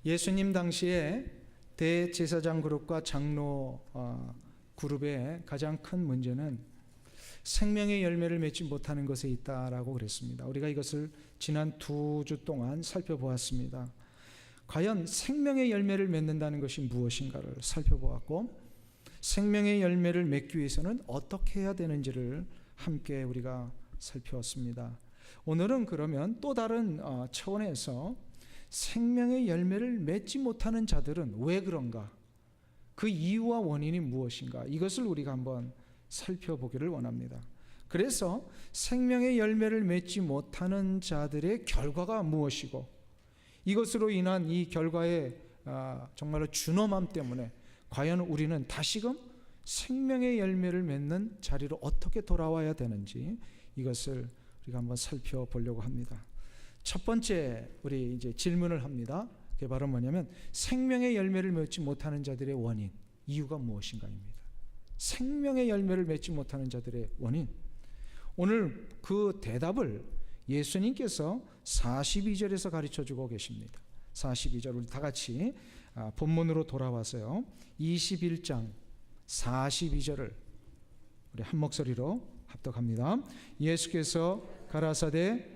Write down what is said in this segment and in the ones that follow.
예수님 당시에 대제사장 그룹과 장로 그룹의 가장 큰 문제는 생명의 열매를 맺지 못하는 것에 있다라고 그랬습니다. 우리가 이것을 지난 2주 동안 살펴보았습니다. 과연 생명의 열매를 맺는다는 것이 무엇인가를 살펴보았고, 생명의 열매를 맺기 위해서는 어떻게 해야 되는지를 함께 우리가 살펴봤습니다. 오늘은 그러면 또 다른 차원에서 생명의 열매를 맺지 못하는 자들은 왜 그런가, 그 이유와 원인이 무엇인가, 이것을 우리가 한번 살펴보기를 원합니다. 그래서 생명의 열매를 맺지 못하는 자들의 결과가 무엇이고, 이것으로 인한 이 결과의 정말로 준엄함 때문에 과연 우리는 다시금 생명의 열매를 맺는 자리로 어떻게 돌아와야 되는지, 이것을 우리가 한번 살펴보려고 합니다. 첫 번째 우리 이제 질문을 합니다. 그게 바로 뭐냐면 생명의 열매를 맺지 못하는 자들의 원인, 이유가 무엇인가입니다. 생명의 열매를 맺지 못하는 자들의 원인. 오늘 그 대답을 예수님께서 42절에서 가르쳐주고 계십니다. 42절 우리 다 같이 본문으로 돌아와서요, 21장 42절을 우리 한 목소리로 합독합니다. 예수께서 가라사대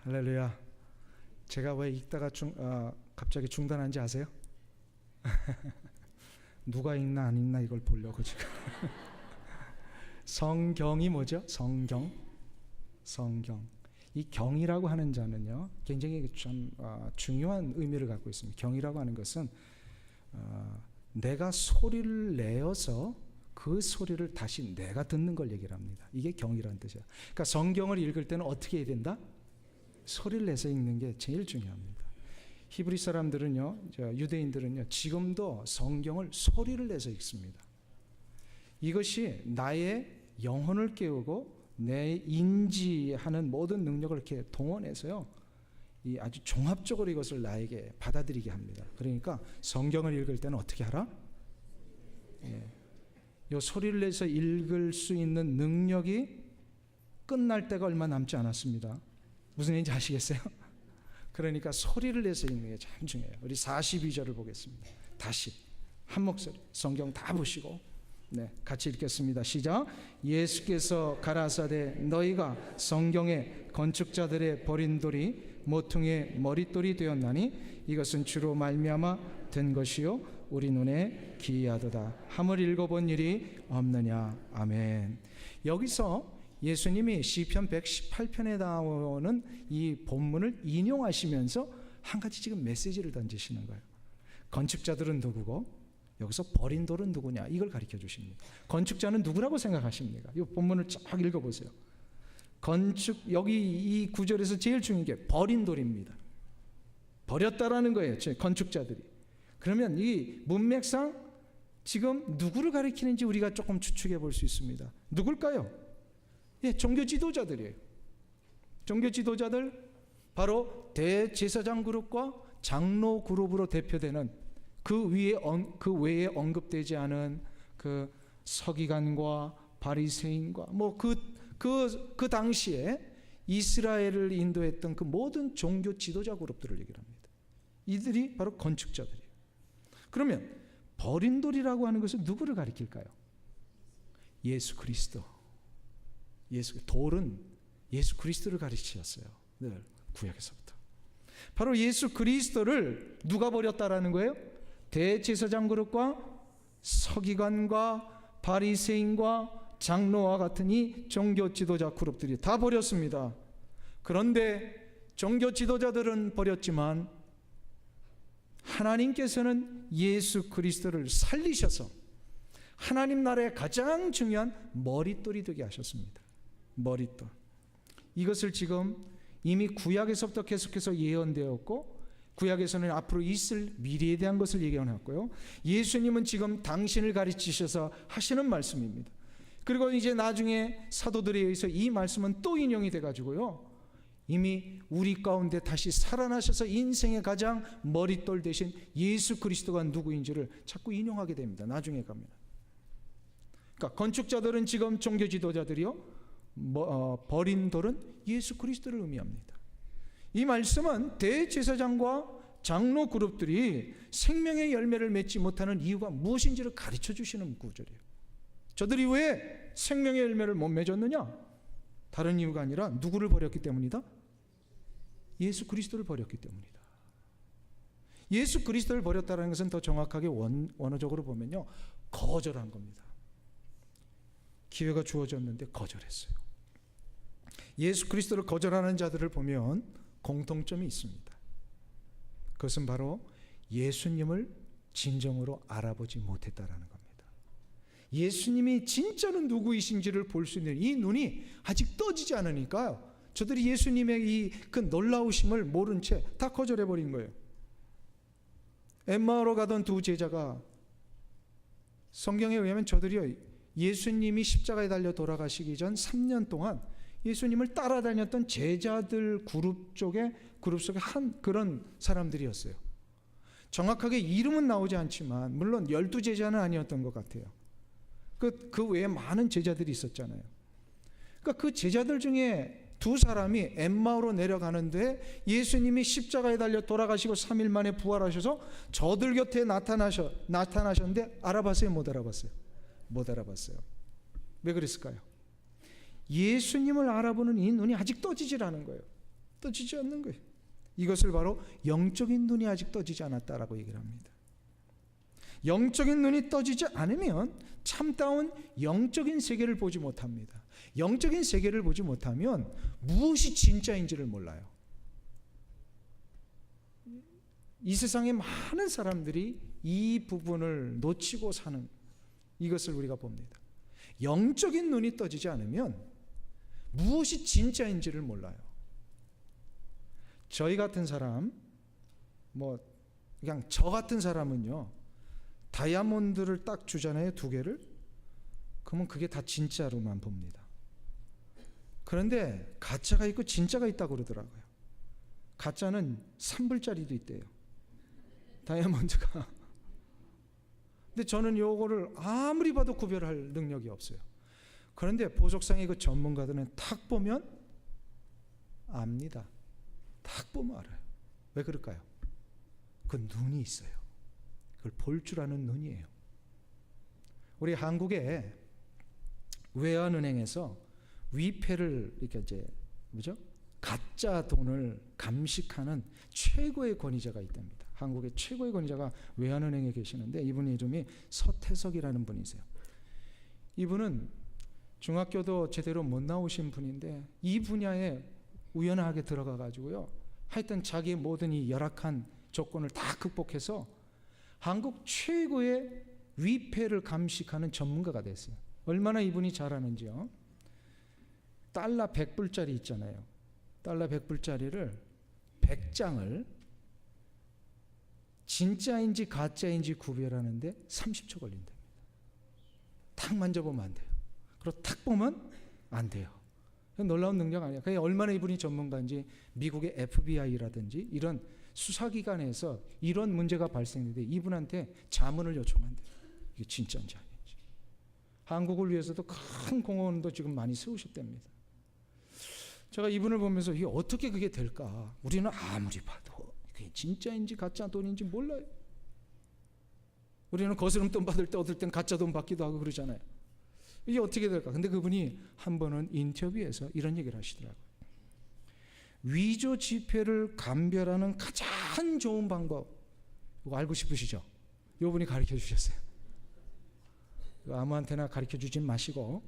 할렐루야. 제가 왜 읽다가 갑자기 중단한지 아세요? 누가 읽나 안 읽나 이걸 보려고 지금. 성경이 뭐죠? 성경. 이 경이라고 하는 자는요, 굉장히 참 중요한 의미를 갖고 있습니다. 경이라고 하는 것은 내가 소리를 내어서 그 소리를 다시 내가 듣는 걸 얘기를 합니다. 이게 경이라는 뜻이에요. 그러니까 성경을 읽을 때는 어떻게 해야 된다? 소리를 내서 읽는 게 제일 중요합니다. 히브리 사람들은요, 유대인들은요, 지금도 성경을 소리를 내서 읽습니다. 이것이 나의 영혼을 깨우고 내 인지하는 모든 능력을 이렇게 동원해서요, 이 아주 종합적으로 이것을 나에게 받아들이게 합니다. 그러니까 성경을 읽을 때는 어떻게 하라? 이 소리를 내서 읽을 수 있는 능력이 끝날 때가 얼마 남지 않았습니다. 무슨 얘기인지 아시겠어요? 그러니까 소리를 내서 읽는 게 참 중요해요. 우리 42절을 보겠습니다. 다시 한 목소리 성경 다 보시고 같이 읽겠습니다. 시작. 예수께서 가라사대 너희가 성경의 건축자들의 버린 돌이 모퉁이의 머릿돌이 되었나니 이것은 주로 말미암아 된 것이요 우리 눈에 기이하도다 함을 읽어본 일이 없느냐. 아멘. 여기서 예수님이 시편 118편에 나오는 이 본문을 인용하시면서 한 가지 지금 메시지를 던지시는 거예요. 건축자들은 누구고 여기서 버린 돌은 누구냐, 이걸 가르쳐 주십니다. 건축자는 누구라고 생각하십니까? 이 본문을 쫙 읽어보세요. 여기 이 구절에서 제일 중요한 게 버린 돌입니다. 버렸다라는 거예요, 건축자들이. 그러면 이 문맥상 지금 누구를 가리키는지 우리가 조금 추측해 볼 수 있습니다. 누굴까요? 종교 지도자들이에요. 종교 지도자들, 바로 대제사장 그룹과 장로 그룹으로 대표되는 그 외에 언급되지 않은 그 서기관과 바리새인과 그 당시에 이스라엘을 인도했던 그 모든 종교 지도자 그룹들을 얘기를 합니다. 이들이 바로 건축자들이에요. 그러면 버린 돌이라고 하는 것은 누구를 가리킬까요? 예수 그리스도. 돌은 예수 그리스도를 가르치셨어요. 늘 구약에서부터. 바로 예수 그리스도를 누가 버렸다라는 거예요? 대제사장 그룹과 서기관과 바리새인과 장로와 같은 이 종교 지도자 그룹들이 다 버렸습니다. 그런데 종교 지도자들은 버렸지만 하나님께서는 예수 그리스도를 살리셔서 하나님 나라의 가장 중요한 머릿돌이 되게 하셨습니다. 머릿돌. 이것을 지금 이미 구약에서부터 계속해서 예언되었고, 구약에서는 앞으로 있을 미래에 대한 것을 예언했고요. 예수님은 지금 당신을 가르치셔서 하시는 말씀입니다. 그리고 이제 나중에 사도들에 의해서 이 말씀은 또 인용이 돼가지고요, 이미 우리 가운데 다시 살아나셔서 인생의 가장 머릿돌 되신 예수 그리스도가 누구인지를 자꾸 인용하게 됩니다. 나중에 가면. 그러니까 건축자들은 지금 종교 지도자들이요, 버린 돌은 예수 그리스도를 의미합니다. 이 말씀은 대제사장과 장로 그룹들이 생명의 열매를 맺지 못하는 이유가 무엇인지를 가르쳐 주시는 구절이에요. 저들이 왜 생명의 열매를 못 맺었느냐? 다른 이유가 아니라 누구를 버렸기 때문이다? 예수 그리스도를 버렸기 때문이다. 예수 그리스도를 버렸다는 것은 더 정확하게 원어적으로 보면요, 거절한 겁니다. 기회가 주어졌는데 거절했어요. 예수 그리스도를 거절하는 자들을 보면 공통점이 있습니다. 그것은 바로 예수님을 진정으로 알아보지 못했다라는 겁니다. 예수님이 진짜로 누구이신지를 볼 수 있는 이 눈이 아직 떠지지 않으니까요, 저들이 예수님의 이 그 놀라우심을 모른 채 다 거절해버린 거예요. 엠마오로 가던 두 제자가, 성경에 의하면 저들이 예수님이 십자가에 달려 돌아가시기 전 3년 동안 예수님을 따라다녔던 제자들 그룹 속에 한 그런 사람들이었어요. 정확하게 이름은 나오지 않지만 물론 12제자는 아니었던 것 같아요. 그 외에 많은 제자들이 있었잖아요. 그러니까 그 제자들 중에 두 사람이 엠마오로 내려가는데 예수님이 십자가에 달려 돌아가시고 3일 만에 부활하셔서 저들 곁에 나타나셨는데 알아봤어요? 못 알아봤어요? 못 알아봤어요. 왜 그랬을까요? 예수님을 알아보는 이 눈이 아직 떠지질 않은 거예요. 떠지지 않는 거예요. 이것을 바로 영적인 눈이 아직 떠지지 않았다라고 얘기를 합니다. 영적인 눈이 떠지지 않으면 참다운 영적인 세계를 보지 못합니다. 영적인 세계를 보지 못하면 무엇이 진짜인지를 몰라요. 이 세상에 많은 사람들이 이 부분을 놓치고 사는 이것을 우리가 봅니다. 영적인 눈이 떠지지 않으면 무엇이 진짜인지를 몰라요. 저희 같은 사람, 그냥 저 같은 사람은요, 다이아몬드를 딱 주잖아요, 2개를. 그러면 그게 다 진짜로만 봅니다. 그런데 가짜가 있고 진짜가 있다고 그러더라고요. 가짜는 3불짜리도 있대요, 다이아몬드가. 근데 저는 요거를 아무리 봐도 구별할 능력이 없어요. 그런데 보석상의 그 전문가들은 탁 보면 압니다. 탁 보면 알아요. 왜 그럴까요? 그 눈이 있어요. 그걸 볼 줄 아는 눈이에요. 우리 한국의 외환은행에서 위패를 이렇게 가짜 돈을 감식하는 최고의 권위자가 있답니다. 한국의 최고의 권위자가 외환은행에 계시는데 이분 이름이 서태석이라는 분이세요. 이분은 중학교도 제대로 못 나오신 분인데 이 분야에 우연하게 들어가 가지고요, 하여튼 자기의 모든 이 열악한 조건을 다 극복해서 한국 최고의 위패를 감식하는 전문가가 됐어요. 얼마나 이분이 잘하는지요. 달러 100불짜리 있잖아요. 달러 100불짜리를 100장을 진짜인지 가짜인지 구별하는데 30초 걸린답니다. 탁 만져보면 안 돼요. 그리고 탁 보면 안 돼요. 놀라운 능력 아니에요. 그게 얼마나 이분이 전문가인지 미국의 FBI라든지 이런 수사기관에서 이런 문제가 발생했는데 이분한테 자문을 요청한대요. 이게 진짜인지 아닌지. 한국을 위해서도 큰 공헌도 지금 많이 세우셨답니다. 제가 이분을 보면서 이게 어떻게 그게 될까? 우리는 아무리 봐도 그게 진짜인지 가짜 돈인지 몰라요. 우리는 거스름 돈 받을 때 얻을 땐 가짜 돈 받기도 하고 그러잖아요. 이게 어떻게 될까? 근데 그분이 한 번은 인터뷰에서 이런 얘기를 하시더라고요. 위조 지폐를 감별하는 가장 좋은 방법, 이거 알고 싶으시죠? 이분이 가르쳐 주셨어요. 아무한테나 가르쳐 주진 마시고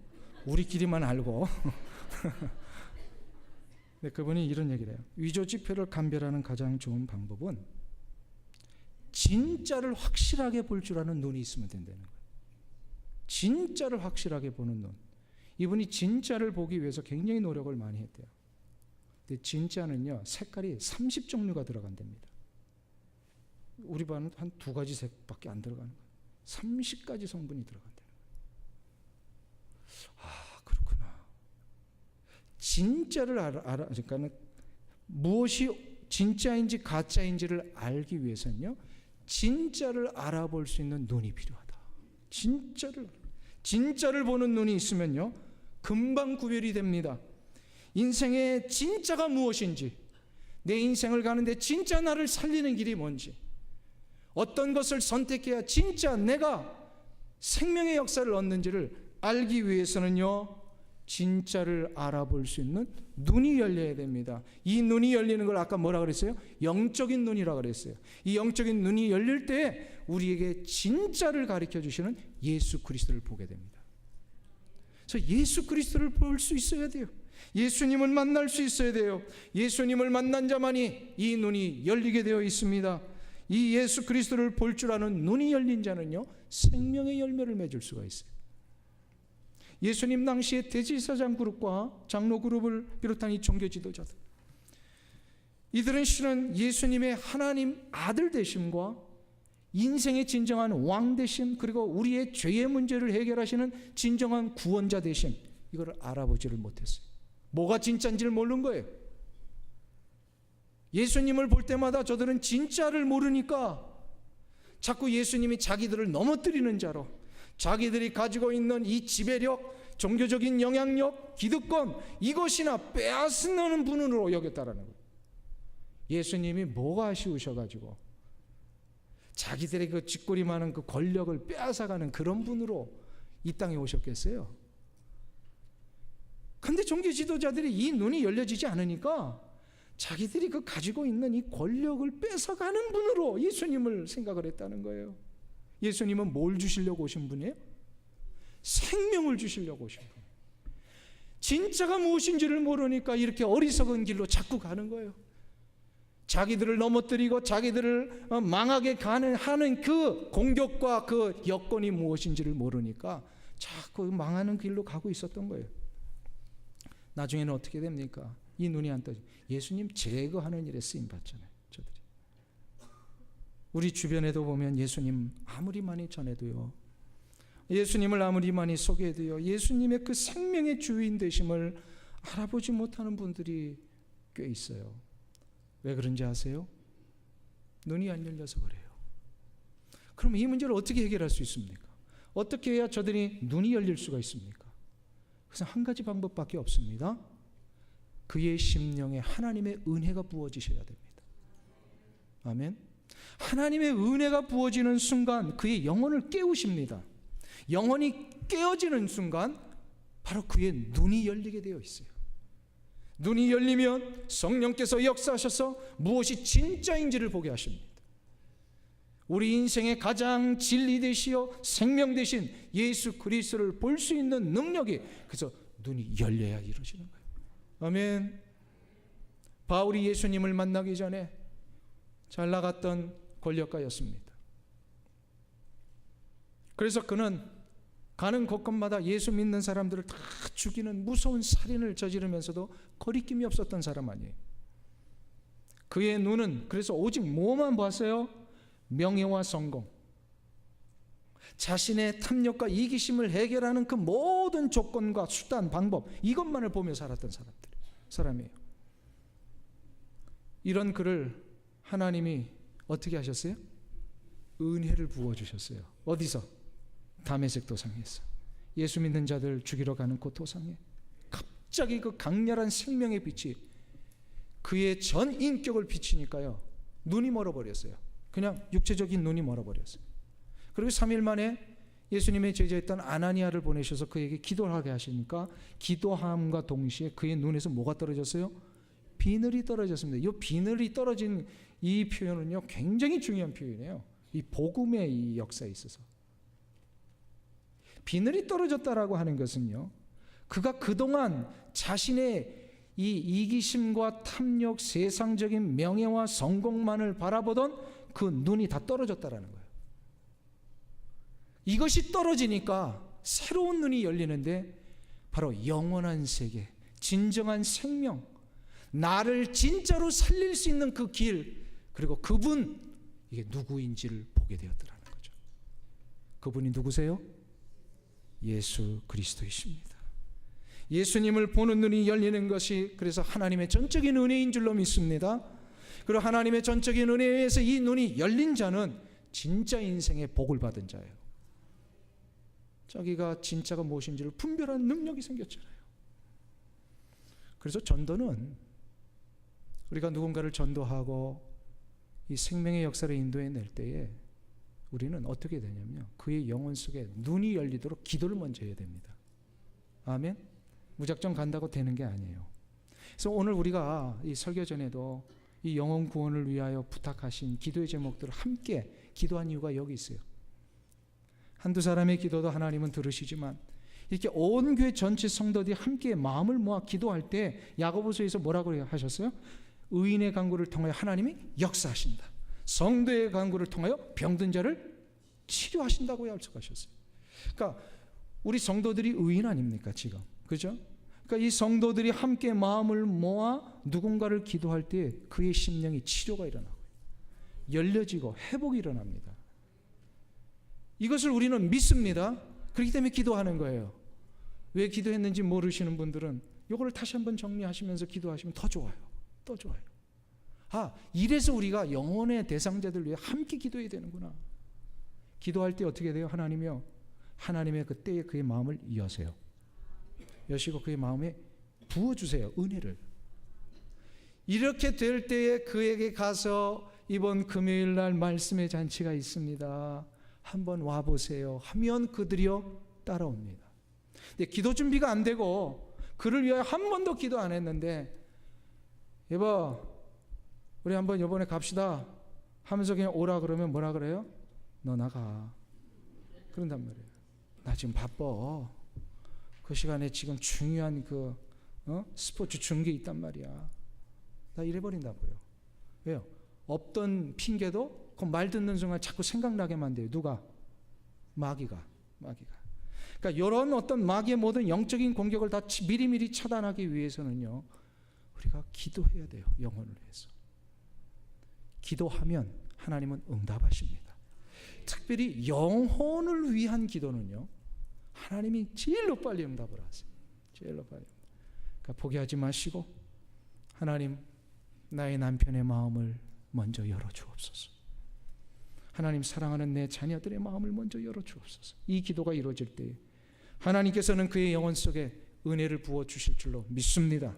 우리끼리만 알고. 근데 그분이 이런 얘기를 해요. 위조 지폐를 감별하는 가장 좋은 방법은 진짜를 확실하게 볼 줄 아는 눈이 있으면 된다는 거예요. 진짜를 확실하게 보는 눈. 이분이 진짜를 보기 위해서 굉장히 노력을 많이 했대요. 근데 진짜는요, 색깔이 30종류가 들어간답니다. 우리 반은 한 2가지 색밖에 안 들어가는 거예요. 30가지 성분이 들어간다는 거예요. 아, 그렇구나. 진짜를 그러니까는 무엇이 진짜인지 가짜인지를 알기 위해서는요, 진짜를 알아볼 수 있는 눈이 필요하다. 진짜를 보는 눈이 있으면요, 금방 구별이 됩니다. 인생의 진짜가 무엇인지, 내 인생을 가는데 진짜 나를 살리는 길이 뭔지, 어떤 것을 선택해야 진짜 내가 생명의 역사를 얻는지를 알기 위해서는요, 진짜를 알아볼 수 있는 눈이 열려야 됩니다. 이 눈이 열리는 걸 아까 뭐라 그랬어요? 영적인 눈이라 그랬어요. 이 영적인 눈이 열릴 때 우리에게 진짜를 가르쳐 주시는 예수 그리스도를 보게 됩니다. 그래서 예수 그리스도를 볼 수 있어야 돼요. 예수님을 만날 수 있어야 돼요. 예수님을 만난 자만이 이 눈이 열리게 되어 있습니다. 이 예수 그리스도를 볼 줄 아는 눈이 열린 자는요, 생명의 열매를 맺을 수가 있어요. 예수님 당시에 대제사장 그룹과 장로 그룹을 비롯한 이 종교 지도자들, 이들은 실은 예수님의 하나님 아들 되심과 인생의 진정한 왕 되심, 그리고 우리의 죄의 문제를 해결하시는 진정한 구원자 되심, 이걸 알아보지를 못했어요. 뭐가 진짜인지를 모르는 거예요. 예수님을 볼 때마다 저들은 진짜를 모르니까 자꾸 예수님이 자기들을 넘어뜨리는 자로, 자기들이 가지고 있는 이 지배력, 종교적인 영향력, 기득권, 이것이나 빼앗는 분으로 여겼다라는 거예요. 예수님이 뭐가 아쉬우셔가지고 자기들의 그 쥐꼬리 많은 그 권력을 빼앗아가는 그런 분으로 이 땅에 오셨겠어요? 근데 종교 지도자들이 이 눈이 열려지지 않으니까 자기들이 그 가지고 있는 이 권력을 뺏어가는 분으로 예수님을 생각을 했다는 거예요. 예수님은 뭘 주시려고 오신 분이에요? 생명을 주시려고 오신 분. 진짜가 무엇인지를 모르니까 이렇게 어리석은 길로 자꾸 가는 거예요. 자기들을 넘어뜨리고 자기들을 망하게 하는 그 공격과 그 여건이 무엇인지를 모르니까 자꾸 망하는 길로 가고 있었던 거예요. 나중에는 어떻게 됩니까? 이 눈이 안 떠져. 예수님 제거하는 일에 쓰임 받잖아요. 저들이. 우리 주변에도 보면 예수님 아무리 많이 전해도요, 예수님을 아무리 많이 소개해도요, 예수님의 그 생명의 주인 되심을 알아보지 못하는 분들이 꽤 있어요. 왜 그런지 아세요? 눈이 안 열려서 그래요. 그럼 이 문제를 어떻게 해결할 수 있습니까? 어떻게 해야 저들이 눈이 열릴 수가 있습니까? 그래서 한 가지 방법밖에 없습니다. 그의 심령에 하나님의 은혜가 부어지셔야 됩니다. 아멘. 하나님의 은혜가 부어지는 순간 그의 영혼을 깨우십니다. 영혼이 깨어지는 순간 바로 그의 눈이 열리게 되어 있어요. 눈이 열리면 성령께서 역사하셔서 무엇이 진짜인지를 보게 하십니다. 우리 인생의 가장 진리 되시어 생명 되신 예수 그리스도를 볼 수 있는 능력이, 그래서 눈이 열려야 이루어지는 거예요. 아멘. 바울이 예수님을 만나기 전에 잘 나갔던 권력가였습니다. 그래서 그는 가는 곳곳마다 예수 믿는 사람들을 다 죽이는 무서운 살인을 저지르면서도 거리낌이 없었던 사람 아니에요. 그의 눈은 그래서 오직 뭐만 봤어요? 명예와 성공, 자신의 탐욕과 이기심을 해결하는 그 모든 조건과 수단, 방법, 이것만을 보며 살았던 사람이에요. 이런 그를 하나님이 어떻게 하셨어요? 은혜를 부어주셨어요. 어디서? 다메섹 도상에서. 예수 믿는 자들 죽이러 가는 그 도상에 갑자기 그 강렬한 생명의 빛이 그의 전 인격을 비치니까요, 눈이 멀어버렸어요. 그냥 육체적인 눈이 멀어버렸어요. 그리고 3일 만에 예수님의 제자였던 아나니아를 보내셔서 그에게 기도하게 하시니까 기도함과 동시에 그의 눈에서 뭐가 떨어졌어요? 비늘이 떨어졌습니다. 이 비늘이 떨어진 이 표현은요, 굉장히 중요한 표현이에요. 이 복음의 이 역사에 있어서. 비늘이 떨어졌다라고 하는 것은요, 그가 그동안 자신의 이 이기심과 탐욕, 세상적인 명예와 성공만을 바라보던 그 눈이 다 떨어졌다라는 거예요. 이것이 떨어지니까 새로운 눈이 열리는데 바로 영원한 세계, 진정한 생명, 나를 진짜로 살릴 수 있는 그 길, 그리고 그분, 이게 누구인지를 보게 되었더라는 거죠. 그분이 누구세요? 예수 그리스도이십니다. 예수님을 보는 눈이 열리는 것이 그래서 하나님의 전적인 은혜인 줄로 믿습니다. 그리고 하나님의 전적인 은혜에 의해서 이 눈이 열린 자는 진짜 인생의 복을 받은 자예요. 자기가 진짜가 무엇인지를 분별하는 능력이 생겼잖아요. 그래서 전도는 우리가 누군가를 전도하고 이 생명의 역사를 인도해낼 때에 우리는 어떻게 되냐면요, 그의 영혼 속에 눈이 열리도록 기도를 먼저 해야 됩니다. 아멘. 무작정 간다고 되는 게 아니에요. 그래서 오늘 우리가 이 설교 전에도 이 영혼 구원을 위하여 부탁하신 기도의 제목들을 함께 기도한 이유가 여기 있어요. 한두 사람의 기도도 하나님은 들으시지만 이렇게 온 교회 전체 성도들이 함께 마음을 모아 기도할 때 야고보서에서 뭐라고 하셨어요? 의인의 간구를 통하여 하나님이 역사하신다. 성도의 간구를 통하여 병든 자를 치료하신다고 약속하셨어요. 그러니까 우리 성도들이 의인 아닙니까 지금? 그죠? 그러니까 이 성도들이 함께 마음을 모아 누군가를 기도할 때 그의 심령이 치료가 일어나고 열려지고 회복이 일어납니다. 이것을 우리는 믿습니다. 그렇기 때문에 기도하는 거예요. 왜 기도했는지 모르시는 분들은 이걸 다시 한번 정리하시면서 기도하시면 더 좋아요. 더 좋아요. 이래서 우리가 영혼의 대상자들 위해 함께 기도해야 되는구나. 기도할 때 어떻게 돼요? 하나님이요, 하나님의 그 때에 그의 마음을 여세요. 여시고 그의 마음에 부어주세요. 은혜를. 이렇게 될 때에 그에게 가서 이번 금요일 날 말씀의 잔치가 있습니다, 한번 와보세요 하면 그들이요 따라옵니다. 근데 기도 준비가 안 되고 그를 위하여 한 번도 기도 안 했는데, 여보 우리 한번 이번에 갑시다 하면서 그냥 오라 그러면 뭐라 그래요? 너 나가. 그런단 말이에요. 나 지금 바빠. 그 시간에 지금 중요한 스포츠 중계 있단 말이야. 나 이래버린다고요. 왜요? 없던 핑계도 그 말 듣는 순간 자꾸 생각나게 만들어요. 누가? 마귀가. 그러니까 이런 어떤 마귀의 모든 영적인 공격을 다 미리미리 차단하기 위해서는요, 우리가 기도해야 돼요. 영혼을 위해서. 기도하면 하나님은 응답하십니다. 특별히 영혼을 위한 기도는요, 하나님이 제일로 빨리 응답을 하세요. 제일로 빨리. 그러니까 포기하지 마시고 하나님, 나의 남편의 마음을 먼저 열어주옵소서. 하나님, 사랑하는 내 자녀들의 마음을 먼저 열어주옵소서. 이 기도가 이루어질 때 하나님께서는 그의 영혼 속에 은혜를 부어주실 줄로 믿습니다.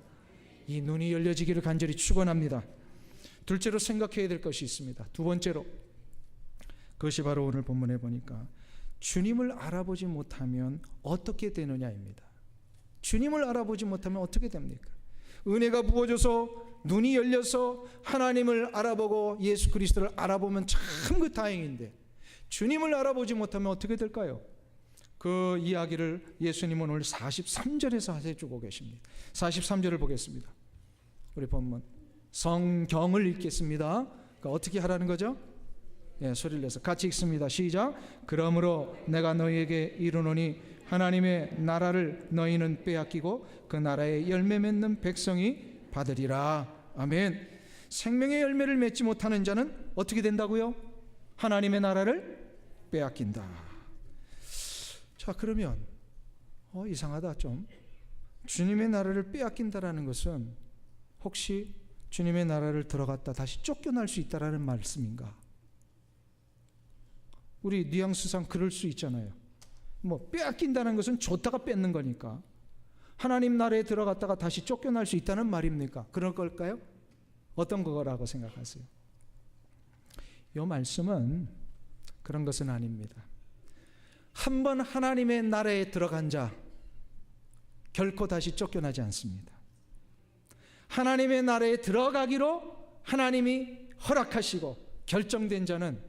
이 눈이 열려지기를 간절히 축원합니다. 둘째로 생각해야 될 것이 있습니다. 두 번째로, 그것이 바로 오늘 본문에 보니까 주님을 알아보지 못하면 어떻게 되느냐입니다. 주님을 알아보지 못하면 어떻게 됩니까? 은혜가 부어져서 눈이 열려서 하나님을 알아보고 예수 그리스도를 알아보면 참 그 다행인데, 주님을 알아보지 못하면 어떻게 될까요? 그 이야기를 예수님은 오늘 43절에서 해주고 계십니다. 43절을 보겠습니다. 우리 본문 성경을 읽겠습니다. 그러니까 어떻게 하라는 거죠? 소리를 내서 같이 읽습니다. 시작. 그러므로 내가 너희에게 이르노니 하나님의 나라를 너희는 빼앗기고 그 나라의 열매 맺는 백성이 받으리라. 아멘. 생명의 열매를 맺지 못하는 자는 어떻게 된다고요? 하나님의 나라를 빼앗긴다. 자, 그러면 이상하다 좀. 주님의 나라를 빼앗긴다라는 것은 혹시 주님의 나라를 들어갔다 다시 쫓겨날 수 있다라는 말씀인가? 우리 뉘앙스상 그럴 수 있잖아요. 빼앗긴다는 것은 줬다가 뺏는 거니까 하나님 나라에 들어갔다가 다시 쫓겨날 수 있다는 말입니까? 그럴 걸까요? 어떤 거라고 생각하세요? 이 말씀은 그런 것은 아닙니다. 한번 하나님의 나라에 들어간 자 결코 다시 쫓겨나지 않습니다. 하나님의 나라에 들어가기로 하나님이 허락하시고 결정된 자는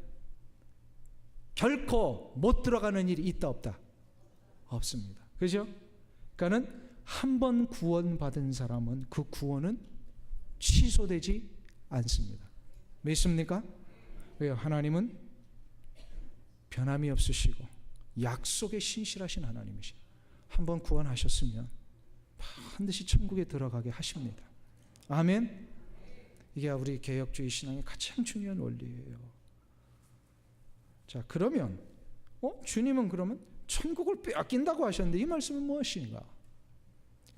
결코 못 들어가는 일이 있다 없다? 없습니다. 그죠? 그러니까는 한 번 구원받은 사람은 그 구원은 취소되지 않습니다. 믿습니까? 왜요? 하나님은 변함이 없으시고 약속에 신실하신 하나님이시죠. 한 번 구원하셨으면 반드시 천국에 들어가게 하십니다. 아멘. 이게 우리 개혁주의 신앙의 가장 중요한 원리예요. 자, 그러면 주님은 그러면 천국을 빼앗긴다고 하셨는데 이 말씀은 무엇인가?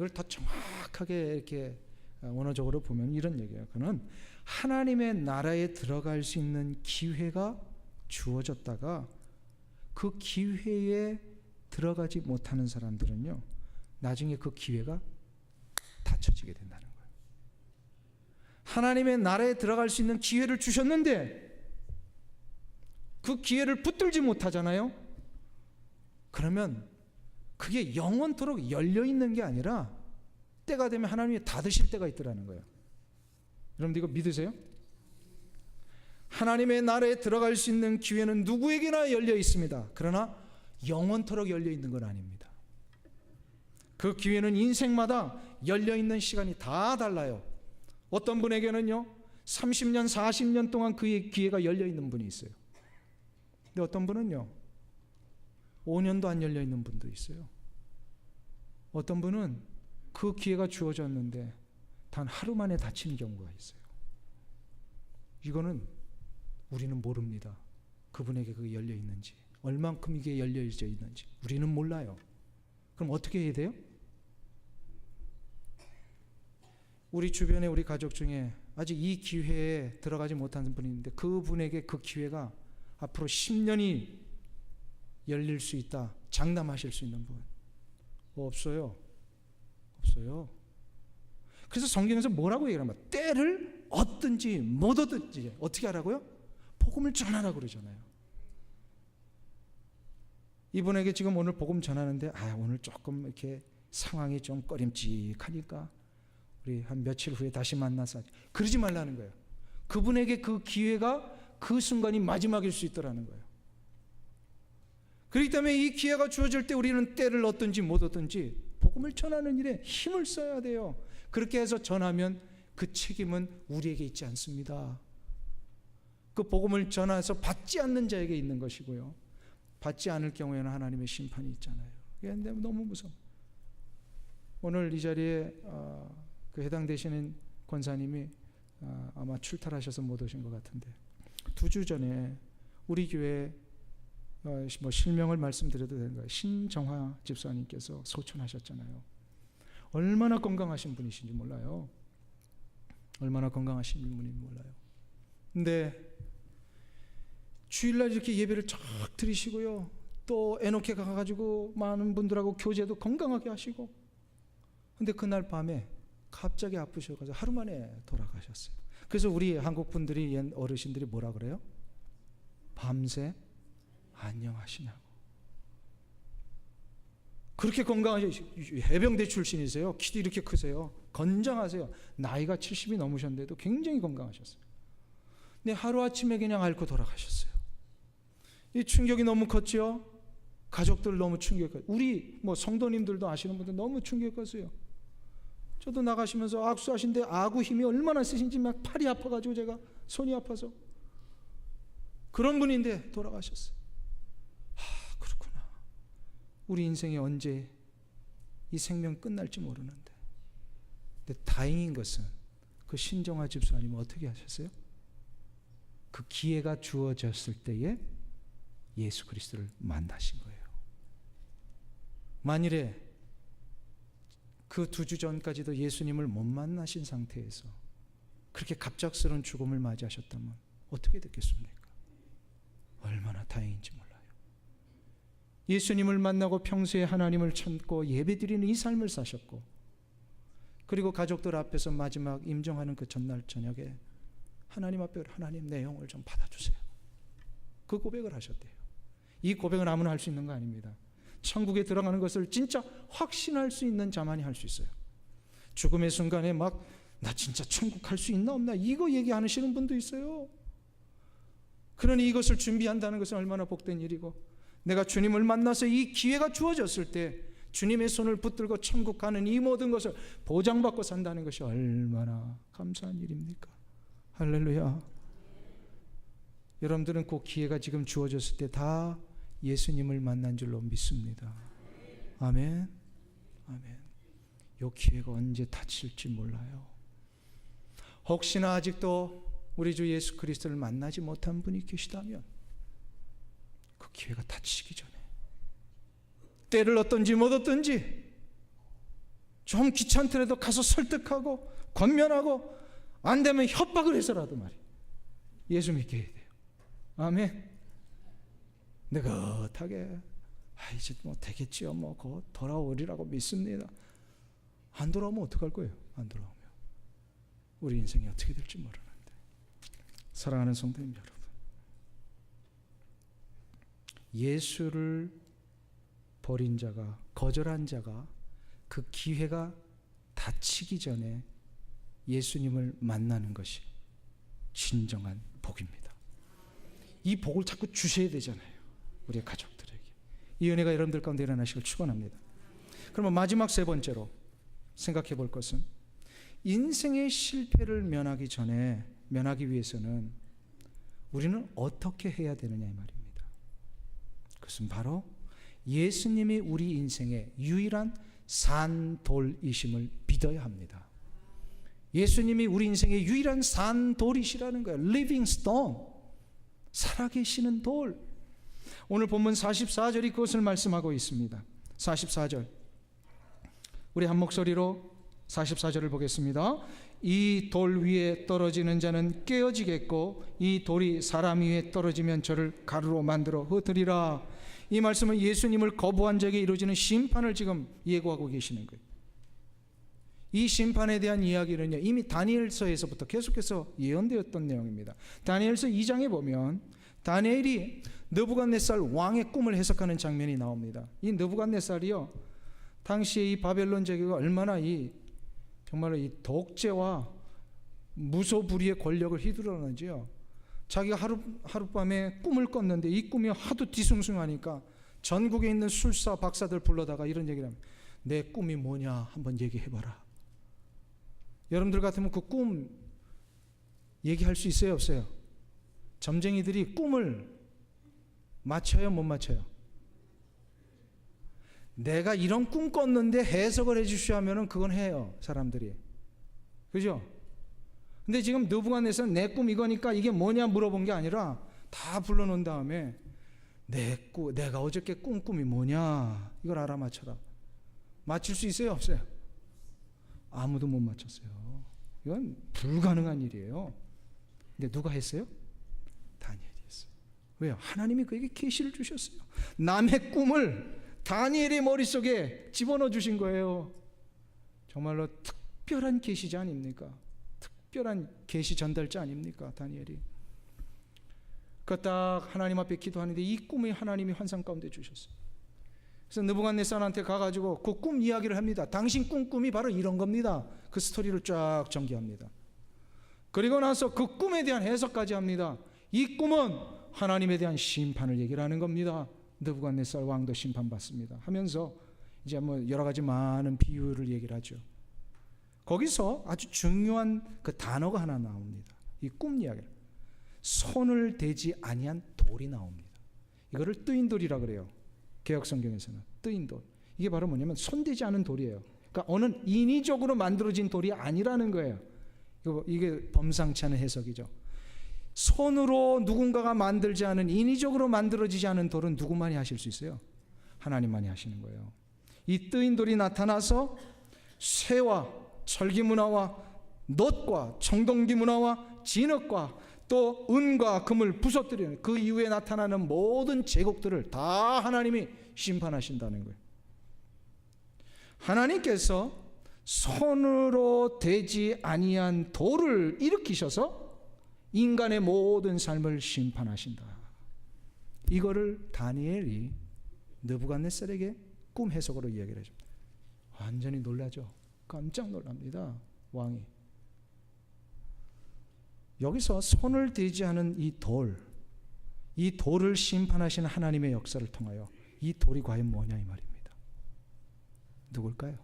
이걸 더 정확하게 이렇게 원어적으로 보면 이런 얘기예요. 그는 하나님의 나라에 들어갈 수 있는 기회가 주어졌다가 그 기회에 들어가지 못하는 사람들은요, 나중에 그 기회가 닫혀지게 된다는 거예요. 하나님의 나라에 들어갈 수 있는 기회를 주셨는데 그 기회를 붙들지 못하잖아요. 그러면 그게 영원토록 열려 있는 게 아니라 때가 되면 하나님이 닫으실 때가 있더라는 거예요. 여러분들 이거 믿으세요? 하나님의 나라에 들어갈 수 있는 기회는 누구에게나 열려 있습니다. 그러나 영원토록 열려 있는 건 아닙니다. 그 기회는 인생마다 열려 있는 시간이 다 달라요. 어떤 분에게는요 30년 40년 동안 그의 기회가 열려 있는 분이 있어요. 근데 어떤 분은요 5년도 안 열려 있는 분도 있어요. 어떤 분은 그 기회가 주어졌는데 단 하루 만에 닫히는 경우가 있어요. 이거는 우리는 모릅니다. 그분에게 그게 열려 있는지, 얼만큼 이게 열려져 있는지 우리는 몰라요. 그럼 어떻게 해야 돼요? 우리 주변에 우리 가족 중에 아직 이 기회에 들어가지 못한 분이 있는데 그분에게 그 기회가 앞으로 10년이 열릴 수 있다 장담하실 수 있는 분 없어요. 없어요. 그래서 성경에서 뭐라고 얘기하면 때를 얻든지 못 얻든지 어떻게 하라고요? 복음을 전하라고 그러잖아요. 이분에게 지금 오늘 복음 전하는데 오늘 조금 이렇게 상황이 좀 꺼림칙하니까 우리 한 며칠 후에 다시 만나서 그러지 말라는 거예요. 그분에게 그 기회가 그 순간이 마지막일 수 있더라는 거예요. 그렇기 때문에 이 기회가 주어질 때 우리는 때를 얻든지 못 얻든지 복음을 전하는 일에 힘을 써야 돼요. 그렇게 해서 전하면 그 책임은 우리에게 있지 않습니다. 그 복음을 전해서 받지 않는 자에게 있는 것이고요. 받지 않을 경우에는 하나님의 심판이 있잖아요. 그런데 너무 무서워. 오늘 이 자리에 그 해당되시는 권사님이 아마 출탈하셔서 못 오신 것 같은데 2주 전에 우리 교회 실명을 말씀드려도 되는가요? 신정화 집사님께서 소천하셨잖아요. 얼마나 건강하신 분이신지 몰라요. 얼마나 건강하신 분인지 몰라요. 근데 주일날 이렇게 예배를 쫙 드리시고요. 또 에녹에 가가지고 많은 분들하고 교제도 건강하게 하시고. 근데 그날 밤에 갑자기 아프셔가지고 하루 만에 돌아가셨어요. 그래서 우리 한국 분들이 옛 어르신들이 뭐라 그래요? 밤새 안녕하시냐고. 그렇게 건강하셔. 해병대 출신이세요. 키도 이렇게 크세요. 건장하세요. 나이가 70이 넘으셨는데도 굉장히 건강하셨어요. 근데 하루아침에 그냥 앓고 돌아가셨어요. 이 충격이 너무 컸죠. 가족들 너무 충격했어요. 우리 성도님들도 아시는 분들 너무 충격했어요. 저도 나가시면서 악수하신데 아구 힘이 얼마나 세신지 막 팔이 아파가지고 제가 손이 아파서 그런 분인데 돌아가셨어요. 그렇구나. 우리 인생이 언제 이 생명 끝날지 모르는데. 근데 다행인 것은 그 신정화 집사님은 어떻게 하셨어요? 그 기회가 주어졌을 때에 예수 그리스도를 만나신 거예요. 만일에 그 2주 전까지도 예수님을 못 만나신 상태에서 그렇게 갑작스러운 죽음을 맞이하셨다면 어떻게 됐겠습니까? 얼마나 다행인지 몰라요. 예수님을 만나고 평소에 하나님을 찾고 예배드리는 이 삶을 사셨고, 그리고 가족들 앞에서 마지막 임종하는 그 전날 저녁에 하나님 앞에 하나님 내 영을 좀 받아주세요. 그 고백을 하셨대요. 이 고백은 아무나 할 수 있는 거 아닙니다. 천국에 들어가는 것을 진짜 확신할 수 있는 자만이 할 수 있어요. 죽음의 순간에 나 진짜 천국 갈 수 있나 없나 이거 얘기하시는 분도 있어요. 그러니 이것을 준비한다는 것은 얼마나 복된 일이고, 내가 주님을 만나서 이 기회가 주어졌을 때 주님의 손을 붙들고 천국 가는 이 모든 것을 보장받고 산다는 것이 얼마나 감사한 일입니까? 할렐루야. 여러분들은 그 기회가 지금 주어졌을 때 다 예수님을 만난 줄로 믿습니다. 아멘. 아멘. 이 기회가 언제 닫힐지 몰라요. 혹시나 아직도 우리 주 예수 그리스도를 만나지 못한 분이 계시다면 그 기회가 닫히기 전에 때를 얻든지 못 얻든지 좀 귀찮더라도 가서 설득하고 권면하고 안 되면 협박을 해서라도 말이에요. 예수 믿게 해야 돼요. 아멘. 느긋하게 이제 뭐 되겠지요. 뭐 곧 돌아오리라고 믿습니다. 안 돌아오면 어떡할 거예요? 안 돌아오면 우리 인생이 어떻게 될지 모르는데. 사랑하는 성도님 여러분, 예수를 버린 자가, 거절한 자가 그 기회가 닥치기 전에 예수님을 만나는 것이 진정한 복입니다. 이 복을 자꾸 주셔야 되잖아요. 우리 가족들에게. 이 은혜가 여러분들 가운데 일어나시길 축원합니다. 그러면 마지막 세 번째로 생각해 볼 것은, 인생의 실패를 면하기 위해서는 우리는 어떻게 해야 되느냐 이 말입니다. 그것은 바로 예수님이 우리 인생의 유일한 산돌이심을 믿어야 합니다. 예수님이 우리 인생의 유일한 산돌이시라는 거예요. Living Stone, 살아계시는 돌. 오늘 본문 44절이 그것을 말씀하고 있습니다. 44절, 우리 한 목소리로 44절을 보겠습니다. 이 돌 위에 떨어지는 자는 깨어지겠고 이 돌이 사람 위에 떨어지면 저를 가루로 만들어 흩으리라. 이 말씀은 예수님을 거부한 자에게 이루어지는 심판을 지금 예고하고 계시는 거예요. 이 심판에 대한 이야기는요, 이미 다니엘서에서부터 계속해서 예언되었던 내용입니다. 다니엘서 2장에 보면 다니엘이 느부갓네살 왕의 꿈을 해석하는 장면이 나옵니다. 이 느부갓네살이요, 당시에 이 바벨론 제국가 얼마나 정말로 이 독재와 무소불위의 권력을 휘두르는지요. 자기가 하룻밤에 꿈을 꿨는데 이 꿈이 하도 뒤숭숭하니까 전국에 있는 술사 박사들 불러다가 이런 얘기를 합니다. 내 꿈이 뭐냐 한번 얘기해봐라. 여러분들 같으면 그 꿈 얘기할 수 있어요, 없어요? 점쟁이들이 꿈을 맞춰요, 못 맞춰요? 내가 이런 꿈 꿨는데 해석을 해주시오 하면은 그건 해요, 사람들이. 그죠? 근데 지금 느부갓네살은 내 꿈 이거니까 이게 뭐냐 물어본 게 아니라 다 불러놓은 다음에 내가 어저께 꾼 꿈이 뭐냐 이걸 알아맞혀라. 맞출 수 있어요, 없어요? 아무도 못 맞췄어요. 이건 불가능한 일이에요. 근데 누가 했어요? 다니엘이 했어요. 왜요? 하나님이 그에게 계시를 주셨어요. 남의 꿈을 다니엘의 머릿속에 집어넣어 주신 거예요. 정말로 특별한 계시자 아닙니까? 특별한 계시 전달자 아닙니까? 다니엘이. 그 딱 하나님 앞에 기도하는데 이 꿈이 하나님이 환상 가운데 주셨어요. 그래서 느부갓네살한테 가가지고 그 꿈 이야기를 합니다. 당신 꿈이 바로 이런 겁니다. 그 스토리를 쫙 전개합니다. 그리고 나서 그 꿈에 대한 해석까지 합니다. 이 꿈은 하나님에 대한 심판을 얘기를 하는 겁니다. 느부갓네살 왕도 심판받습니다 하면서 이제 뭐 여러 가지 많은 비유를 얘기를 하죠. 거기서 아주 중요한 그 단어가 하나 나옵니다. 이 꿈 이야기를. 손을 대지 아니한 돌이 나옵니다. 이거를 뜨인 돌이라 그래요. 개역 성경에서는 뜨인 돌. 이게 바로 뭐냐면 손대지 않은 돌이에요. 그러니까 어느 인위적으로 만들어진 돌이 아니라는 거예요. 이게 범상치 않은 해석이죠. 손으로 누군가가 만들지 않은, 인위적으로 만들어지지 않은 돌은 누구만이 하실 수 있어요? 하나님만이 하시는 거예요. 이 뜨인 돌이 나타나서 쇠와 철기 문화와 놋과 청동기 문화와 진흙과 또 은과 금을 부서뜨리는, 그 이후에 나타나는 모든 제국들을 다 하나님이 심판하신다는 거예요. 하나님께서 손으로 되지 아니한 돌을 일으키셔서 인간의 모든 삶을 심판하신다. 이거를 다니엘이 느부갓네살에게 꿈 해석으로 이야기를 해줍니다. 완전히 놀라죠. 깜짝 놀랍니다, 왕이. 여기서 손을 대지 않은 이 돌을 심판하시는 하나님의 역사를 통하여 이 돌이 과연 뭐냐 이 말입니다. 누굴까요?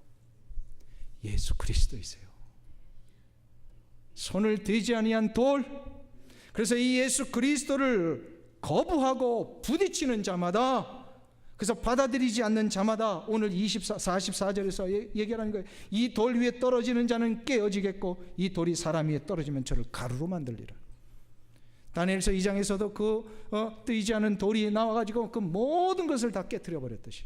예수 그리스도이세요. 손을 대지 아니한 돌. 그래서 이 예수 그리스도를 거부하고 부딪히는 자마다, 그래서 받아들이지 않는 자마다 오늘 44절에서 얘기하는 거예요. 이 돌 위에 떨어지는 자는 깨어지겠고 이 돌이 사람 위에 떨어지면 저를 가루로 만들리라. 다니엘서 2장에서도 뜨이지 않은 돌이 나와가지고 그 모든 것을 다 깨트려 버렸듯이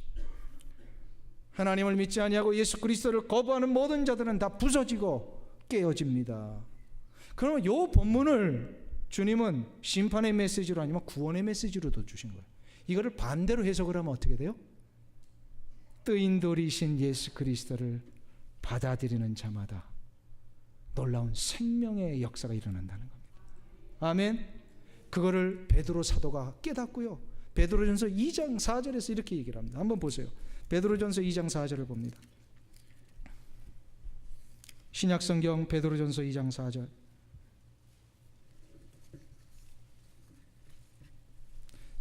하나님을 믿지 아니하고 예수 그리스도를 거부하는 모든 자들은 다 부서지고 깨어집니다. 그러면 이 본문을 주님은 심판의 메시지로 아니면 구원의 메시지로도 주신 거예요. 이거를 반대로 해석을 하면 어떻게 돼요? 뜨인 돌이신 예수 그리스도를 받아들이는 자마다 놀라운 생명의 역사가 일어난다는 겁니다. 아멘. 그거를 베드로 사도가 깨닫고요. 베드로전서 2장 4절에서 이렇게 얘기를 합니다. 한번 보세요. 베드로전서 2장 4절을 봅니다. 신약성경 베드로전서 2장 4절.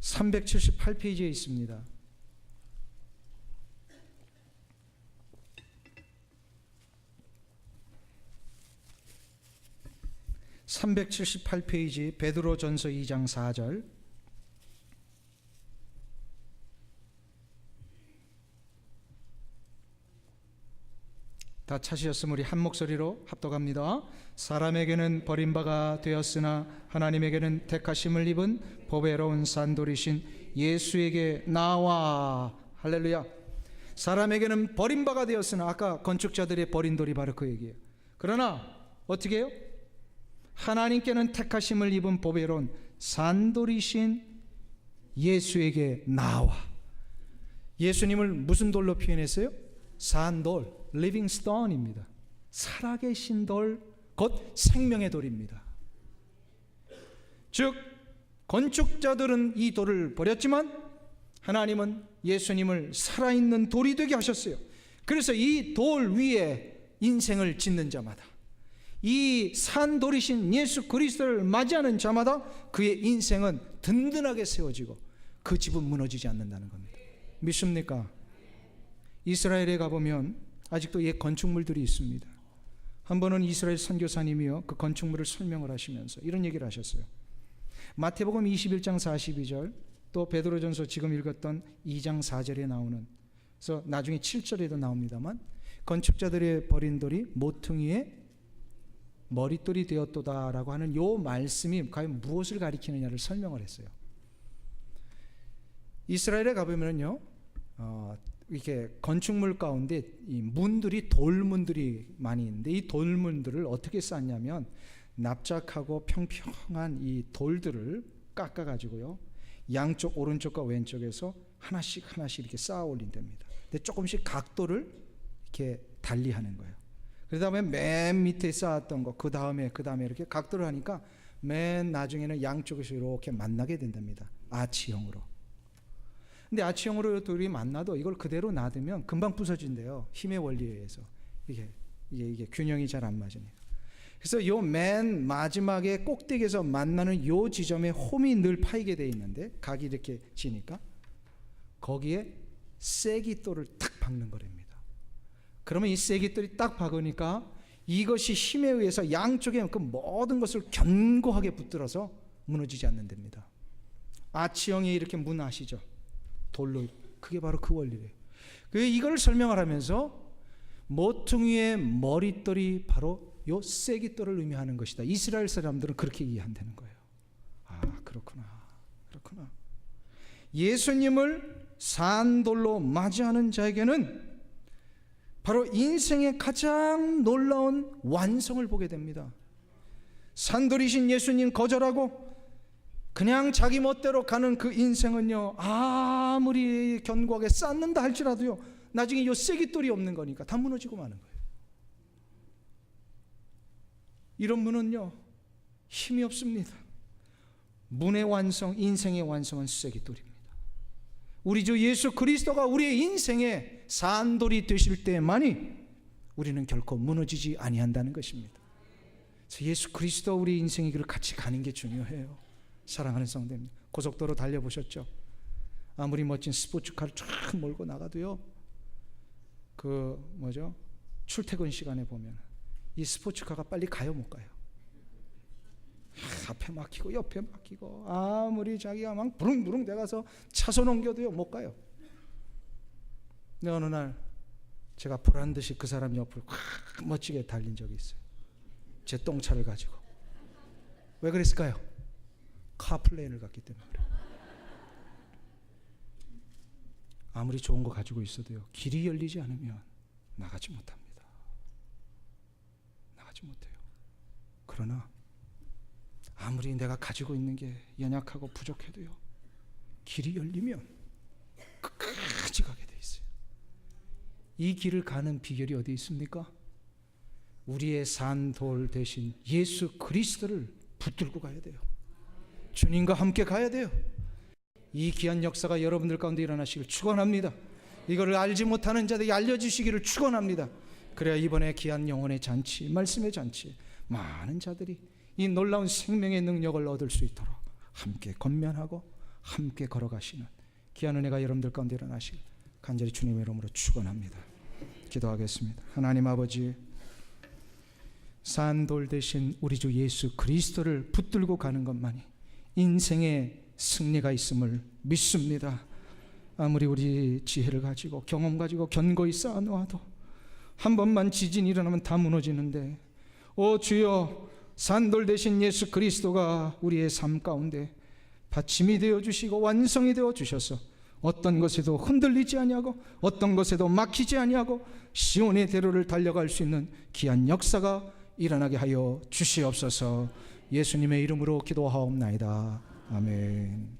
378페이지에 있습니다. (378페이지) 베드로전서 2장 4절. 다 찾으셨으면 우리 한 목소리로 합독합니다. 사람에게는 버림바가 되었으나 하나님에게는 택하심을 입은 보배로운 산돌이신 예수에게 나와. 할렐루야. 사람에게는 버림바가 되었으나, 아까 건축자들의 버린 돌이 바로 그 얘기예요. 그러나 어떻게 해요? 하나님께는 택하심을 입은 보배로운 산돌이신 예수에게 나와. 예수님을 무슨 돌로 표현했어요? 산돌, living stone입니다. 살아계신 돌, 곧 생명의 돌입니다. 즉 건축자들은 이 돌을 버렸지만 하나님은 예수님을 살아있는 돌이 되게 하셨어요. 그래서 이 돌 위에 인생을 짓는 자마다, 이 산돌이신 예수 그리스도를 맞이하는 자마다 그의 인생은 든든하게 세워지고 그 집은 무너지지 않는다는 겁니다. 믿습니까? 이스라엘에 가보면 아직도 옛 건축물들이 있습니다. 한 번은 이스라엘 선교사님이요, 그 건축물을 설명을 하시면서 이런 얘기를 하셨어요. 마태복음 21장 42절, 또 베드로전서 지금 읽었던 2장 4절에 나오는, 그래서 나중에 7절에도 나옵니다만, 건축자들의 버린 돌이 모퉁이의 머릿돌이 되었도다라고 하는 요 말씀이 과연 무엇을 가리키느냐를 설명을 했어요. 이스라엘에 가보면요, 이렇게 건축물 가운데 이 문들이 돌문들이 많이 있는데, 이 돌문들을 어떻게 쌓냐면 납작하고 평평한 이 돌들을 깎아 가지고요, 양쪽 오른쪽과 왼쪽에서 하나씩 이렇게 쌓아 올린답니다. 근데 조금씩 각도를 이렇게 달리하는 거예요. 그러다 보면 맨 밑에 쌓았던 거, 그 다음에 이렇게 각도를 하니까 맨 나중에는 양쪽에서 이렇게 만나게 된답니다. 아치형으로. 근데 아치형으로 둘이 만나도 이걸 그대로 놔두면 금방 부서진대요. 힘의 원리에 의해서. 이게 균형이 잘 안 맞으니까. 그래서 요 맨 마지막에 꼭대기에서 만나는 요 지점에 홈이 늘 파이게 돼 있는데, 각이 이렇게 지니까 거기에 쐐기돌을 탁 박는 거랍니다. 그러면 이 쐐기돌이 딱 박으니까 이것이 힘에 의해서 양쪽에 그 모든 것을 견고하게 붙들어서 무너지지 않는답니다. 아치형이 이렇게 문 아시죠? 돌로. 그게 바로 그 원리예요. 이걸 설명을 하면서 모퉁이의 머릿돌이 바로 요 쐐기돌을 의미하는 것이다. 이스라엘 사람들은 그렇게 이해한다는 거예요. 아, 그렇구나. 예수님을 산돌로 맞이하는 자에게는 바로 인생의 가장 놀라운 완성을 보게 됩니다. 산돌이신 예수님 거절하고 그냥 자기 멋대로 가는 그 인생은요, 아무리 견고하게 쌓는다 할지라도요, 나중에 요 쐐기돌이 없는 거니까 다 무너지고 마는 거예요. 이런 문은요, 힘이 없습니다. 문의 완성, 인생의 완성은 쐐기돌입니다. 우리 주 예수 그리스도가 우리의 인생의 산돌이 되실 때만이 우리는 결코 무너지지 아니한다는 것입니다. 그래서 예수 그리스도 우리 인생의 길을 같이 가는 게 중요해요. 사랑하는 성도님, 고속도로 달려보셨죠? 아무리 멋진 스포츠카를 쫙 몰고 나가도요, 출퇴근 시간에 보면 이 스포츠카가 빨리 가요, 못 가요? 앞에 막히고 옆에 막히고, 아무리 자기가 막 부릉부릉 대가서 차선 옮겨도요, 못 가요. 근데 어느 날 제가 보란 듯이 그 사람 옆을 확 멋지게 달린 적이 있어요. 제 똥차를 가지고. 왜 그랬을까요? 카플레인을 갔기 때문에 그래요. 아무리 좋은 거 가지고 있어도요, 길이 열리지 않으면 나가지 못합니다. 나가지 못해요. 그러나 아무리 내가 가지고 있는 게 연약하고 부족해도요, 길이 열리면 끝까지 가게 돼 있어요. 이 길을 가는 비결이 어디 있습니까? 우리의 산돌 대신 예수 그리스도를 붙들고 가야 돼요. 주님과 함께 가야 돼요. 이 귀한 역사가 여러분들 가운데 일어나시길 축원합니다. 이거를 알지 못하는 자들이 알려주시기를 축원합니다. 그래야 이번에 귀한 영혼의 잔치, 말씀의 잔치, 많은 자들이 이 놀라운 생명의 능력을 얻을 수 있도록 함께 권면하고 함께 걸어가시는 귀한 은혜가 여러분들 가운데 일어나시길 간절히 주님의 이름으로 축원합니다. 기도하겠습니다. 하나님 아버지, 산돌 대신 우리 주 예수 그리스도를 붙들고 가는 것만이 인생의 승리가 있음을 믿습니다. 아무리 우리 지혜를 가지고 경험 가지고 견고히 쌓아놓아도 한 번만 지진이 일어나면 다 무너지는데, 오 주여, 산돌 대신 예수 그리스도가 우리의 삶 가운데 받침이 되어주시고 완성이 되어주셔서 어떤 것에도 흔들리지 아니하고 어떤 것에도 막히지 아니하고 시온의 대로를 달려갈 수 있는 귀한 역사가 일어나게 하여 주시옵소서. 예수님의 이름으로 기도하옵나이다. 아멘.